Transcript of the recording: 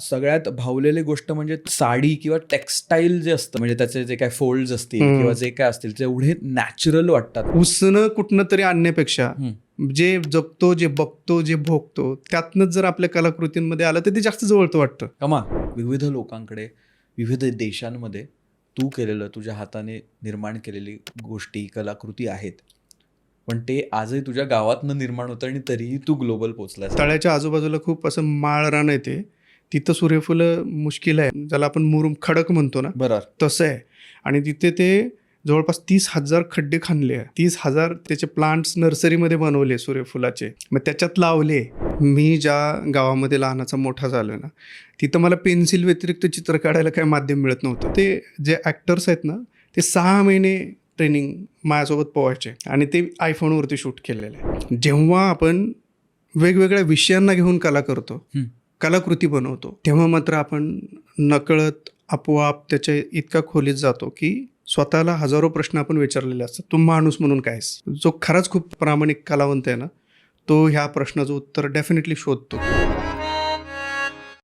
सगळ्यात भावलेली गोष्ट म्हणजे साडी किंवा टेक्स्टाईल जे असतं, म्हणजे त्याचे जे काय फोल्ड्स असतील किंवा जे काय असतील ते एवढे नॅचरल वाटतात. उसणं कुठनं तरी आणण्यापेक्षा जे जगतो, जे बघतो, जे भोगतो त्यातनंच जर आपल्या कलाकृतींमध्ये आलं तर ते जास्त जवळतं वाटतं. कमा विविध लोकांकडे, विविध देशांमध्ये तू केलेलं, तुझ्या हाताने निर्माण केलेली गोष्टी, कलाकृती आहेत, पण ते आजही तुझ्या गावातनं निर्माण होतं आणि तरीही तू ग्लोबल पोचलास. तळ्याच्या आजूबाजूला खूप असं माळ रान येते, तिथं सूर्यफुलं मुश्किल आहे, ज्याला आपण मुरुम खडक म्हणतो ना, बरोबर, तसं आहे. आणि तिथे ते जवळपास 30,000 खड्डे खणले, 30,000 त्याचे प्लांट्स नर्सरीमध्ये बनवले सूर्यफुलाचे, मग त्याच्यात लावले. मी ज्या गावामध्ये लहानाचा मोठा झालो ना, तिथं मला पेन्सिल व्यतिरिक्त चित्र काढायला काही माध्यम मिळत नव्हतं. ते जे ॲक्टर्स आहेत ना, ते 6 महिने ट्रेनिंग माझ्यासोबत पोहायचे आणि ते आयफोनवरती शूट केलेलं आहे. जेव्हा आपण वेगवेगळ्या विषयांना घेऊन कला करतो, कलाकृती बनवतो, तेव्हा मात्र आपण नकळत आपोआप त्याच्या इतका खोलीत जातो की स्वतःला हजारो प्रश्न आपण विचारलेले असतात. तू माणूस म्हणून कायस? जो खराच खूप प्रामाणिक कलावंत आहे ना, तो ह्या प्रश्नाचं उत्तर डेफिनेटली शोधतो.